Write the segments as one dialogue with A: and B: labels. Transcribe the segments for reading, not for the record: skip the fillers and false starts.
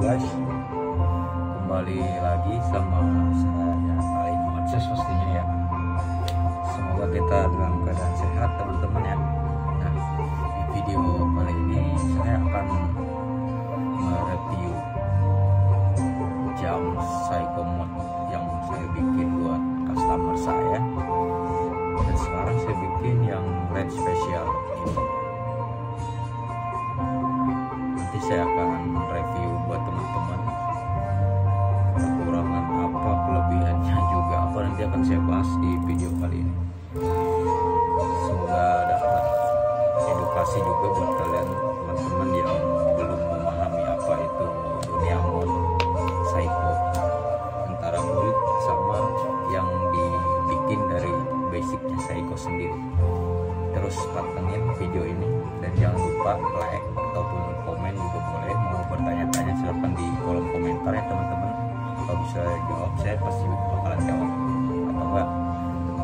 A: guys, kembali lagi sama saya Ali Muhammad pastinya ya. Semoga kita dalam keadaan sehat teman-teman ya. Nah, di video kali ini saya akan mereview jam Seiko Mode yang saya bikin buat customer saya. Dan sekarang saya bikin yang red special ini. Nanti saya akan review buat teman-teman kekurangan apa, kelebihannya juga apa, nanti akan saya bahas di video kali ini. Semoga dapat edukasi juga buat kalian teman-teman yang belum memahami apa itu dunia mode Seiko, antara build sama yang dibikin dari basicnya Seiko sendiri. Terus pantengin video ini dan jangan lupa like ataupun komen juga boleh. Mau bertanya-tanya silahkan di kolom komentar ya teman-teman. Kalau bisa jawab saya pasti bakalan jawab, atau enggak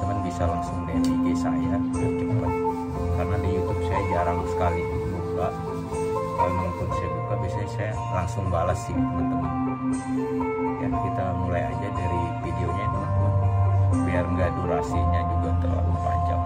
A: teman bisa langsung DM IG saya biar cepat, karena di YouTube saya jarang sekali buka. Kalau memang saya buka biasanya saya langsung balas sih teman-teman ya. Kita mulai aja dari videonya teman-teman biar nggak durasinya juga terlalu panjang.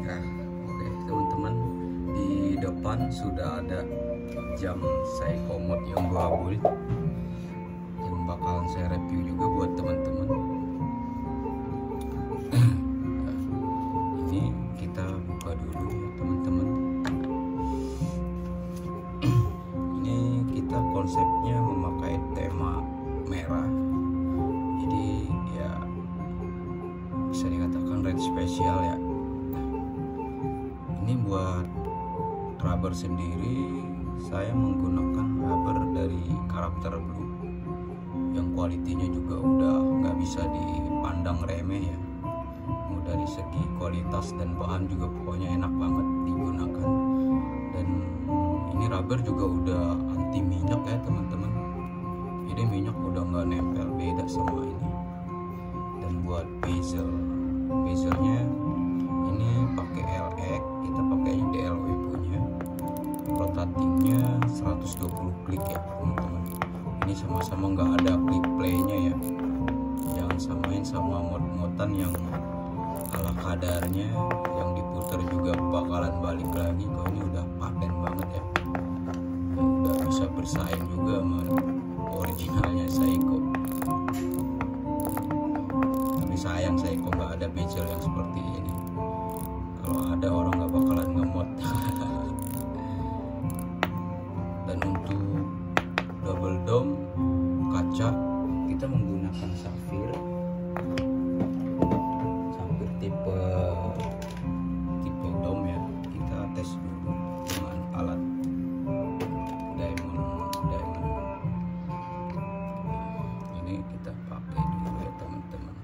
A: Nah, oke teman-teman, di depan sudah ada jam Seiko Mode yang 2 build yang bakalan saya review juga buat teman-teman. Ini kita buka dulu ya teman-teman. Ini kita konsepnya memakai tema merah, jadi ya bisa dikatakan red special ya. Ini buat rubber sendiri saya menggunakan rubber dari karakter blue yang kualitinya juga udah nggak bisa dipandang remeh ya. Mau dari segi kualitas dan bahan juga pokoknya enak banget digunakan. Dan ini rubber juga udah anti minyak ya teman-teman, jadi minyak udah nggak nempel, beda sama ini. Dan buat bezelnya ini pakai LX, kita pakai DLW punya, rotatingnya 120 klik ya teman-teman. Ini sama-sama nggak ada klik playnya ya, jangan samain sama mod-modan yang ala kadarnya, yang diputar juga bakalan balik lagi. Kalau ini udah paten banget ya, udah bisa bersaing juga sama originalnya Seiko. Tapi sayang Seiko nggak ada bezel yang seperti ini. Kalau ada orang nggak bakalan ngemot. Dan untuk double dome kaca kita menggunakan safir tipe dome ya. Kita tes dulu dengan alat diamond. Ini kita pakai dulu ya teman-teman.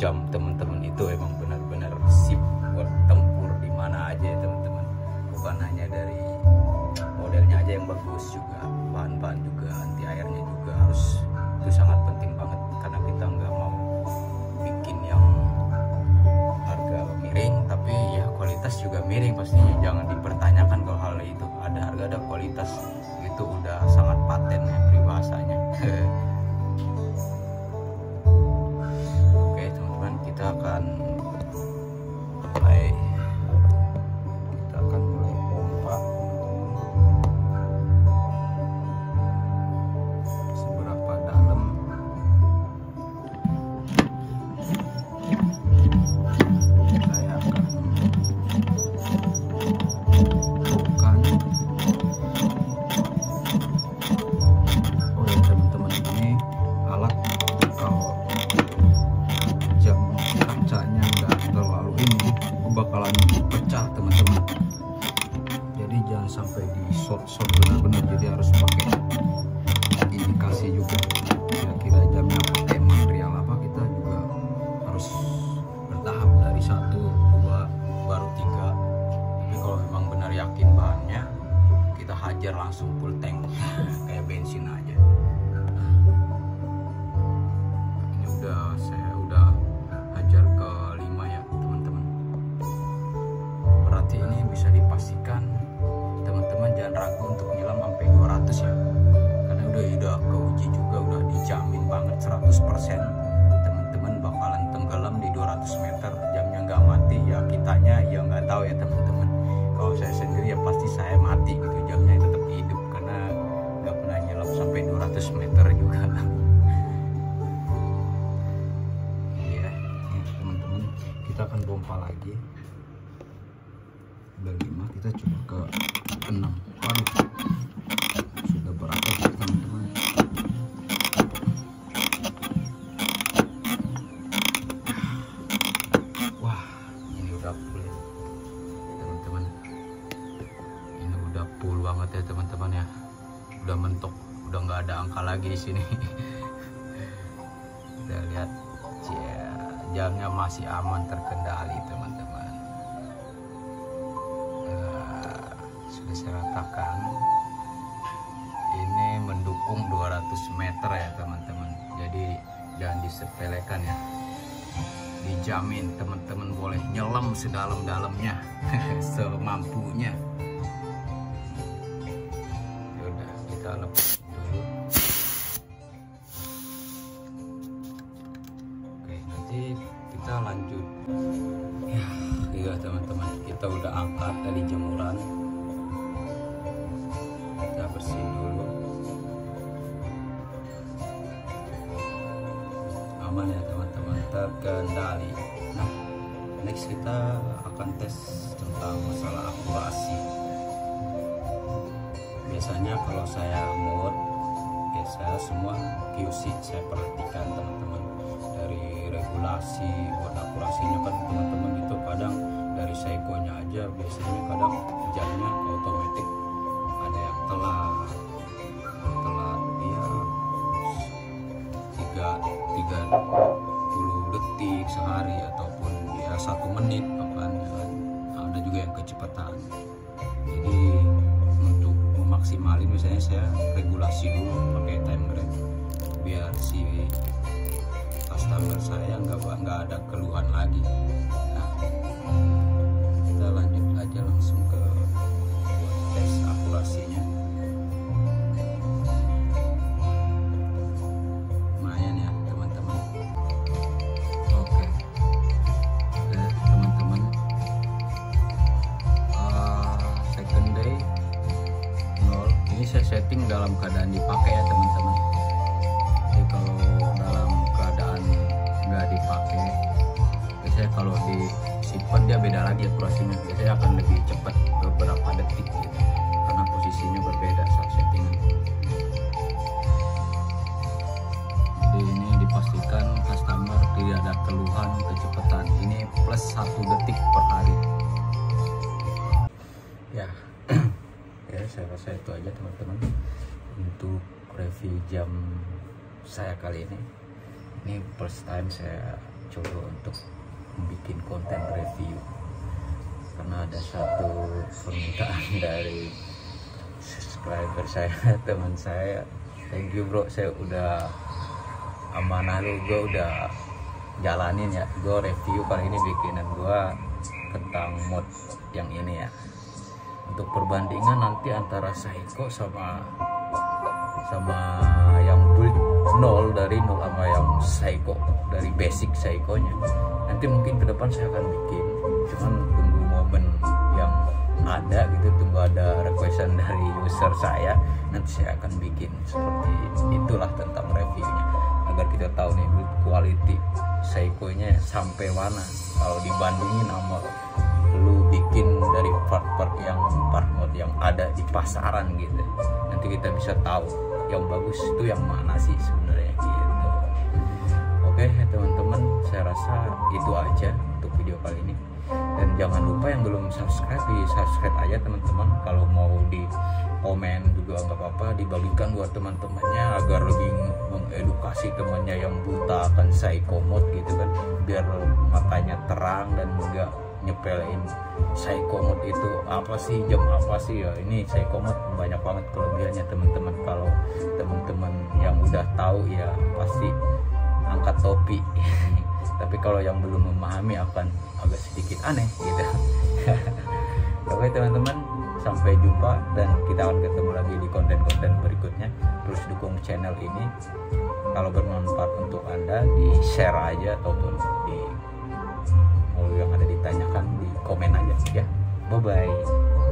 A: jam teman-teman itu emang benar-benar sip buat tempur di mana aja ya teman-teman. Bukan hanya dari modelnya aja yang bagus, juga bahan-bahan juga, anti airnya juga harus, itu sangat penting banget karena kita nggak mau bikin yang harga miring tapi ya kualitas juga miring pastinya. Jangan dipertanyakan kalau hal itu, ada harga ada kualitas, itu udah sangat paten ya peribahasanya. Oke teman-teman, kita akan mulai pompa. Seberapa dalam saya akan bukan. Oh ya teman-teman, ini alat kalau jam kacanya nggak terlalu ini bakalan pecah teman-teman, jadi jangan sampai di short benar-benar, jadi harus pakai indikasi juga kira-kira jamnya pakai material apa. Kita juga harus bertahap dari 1, 2 baru 3. Tapi kalau memang benar yakin bahannya, kita hajar langsung full tank kayak bensin aja. Ini saya udah hajar ke 5 ya teman-teman. Berarti ini bisa dipastikan teman-teman jangan ragu untuk nyelam sampai 200 ya, karena udah keuji juga, udah dijamin banget 100% teman-teman bakalan tenggelam di 200 meter. Jamnya nggak mati ya, kitanya ya nggak tahu ya teman-teman. Kalau saya sendiri ya pasti saya mati gitu, jamnya tetap hidup karena nggak pernah nyelam sampai 200 meter juga. Iya teman-teman, kita akan pompa lagi. Udah 5, kita coba ke 6. Waduh, sudah berapa sih teman-teman? Wah, ini udah full ya teman-teman. Ini udah full banget ya teman-teman ya. Udah mentok, udah nggak ada angka lagi di sini. Kita lihat, jamnya masih aman terkendali teman-teman. Sudah saya ratakan. Ini mendukung 200 meter ya teman-teman, jadi jangan disepelekan ya. Dijamin teman-teman boleh nyelam sedalam-dalamnya semampunya. Yaudah, kita lepas dulu. Oke, nanti kita lanjut ya. Iya teman-teman, kita udah angkat dari jemuran. Kita bersihin dulu. Aman ya teman-teman, terkendali. Nah, next kita akan tes tentang masalah akurasi. Biasanya kalau saya mod, ya saya semua QC saya perhatikan teman-teman. Dari regulasi buat akurasinya kan teman-teman itu kadang dari seikonya aja biasanya kadang jamnya otomatis ada yang telat ya 30 detik sehari ataupun ya 1 menit bahkan ya, ada juga yang kecepatan. Jadi untuk memaksimalin misalnya saya regulasi dulu pakai time grab biar si customer saya nggak ada keluhan lagi. Nah, kita lanjut aja langsung ke tes akurasinya. Lumayan ya teman-teman. Oke teman-teman, second day 0. Ini saya setting dalam keadaan dipakai ya teman-teman. Jadi kalau dalam keadaan nggak dipakai, biasanya kalau disimpan dia beda lagi akurasinya, biasanya akan lebih cepat beberapa detik gitu, karena posisinya berbeda saat settingan. Jadi ini dipastikan customer tidak ada keluhan kecepatan. Ini plus 1 detik per hari ya. Ya saya rasa itu aja teman-teman untuk review jam saya kali ini. Ini first time saya mencoba untuk bikin konten review karena ada satu permintaan dari subscriber saya, teman saya. Thank you bro, saya udah amanah lu, gue udah jalanin ya, gue review kali ini bikinan gue tentang mod yang ini ya, untuk perbandingan nanti antara Saiko sama yang build 0 dari 0 sama yang Saiko dari basic Saikonya. Nanti mungkin ke depan saya akan bikin, cuman tunggu momen yang ada gitu, tunggu ada requestan dari user saya, nanti saya akan bikin seperti itulah tentang reviewnya, agar kita tahu nih build quality Saikonya sampai mana kalau dibandingin sama lu bikin dari part-part mod yang ada di pasaran gitu. Nanti kita bisa tahu yang bagus itu yang mana sih sebenarnya gitu. Oke teman-teman, saya rasa itu aja untuk video kali ini. Dan jangan lupa yang belum subscribe, di subscribe aja teman-teman. Kalau mau di komen juga nggak apa-apa, dibagikan buat teman-temannya agar lebih mengedukasi temannya yang buta akan Saiko mod gitu kan, biar matanya terang dan enggak nyepelein Saiko mod itu apa sih, jam apa sih ya. Ini Saiko mod banyak banget kelebihannya teman-teman. Kalau teman-teman yang udah tahu ya pasti angkat topi tapi kalau yang belum memahami akan agak sedikit aneh gitu. Oke teman-teman, sampai jumpa dan kita akan ketemu lagi di konten-konten berikutnya. Terus dukung channel ini, kalau bermanfaat untuk Anda di share aja ataupun di mau yang ada ditanyakan di komen aja ya. Bye bye.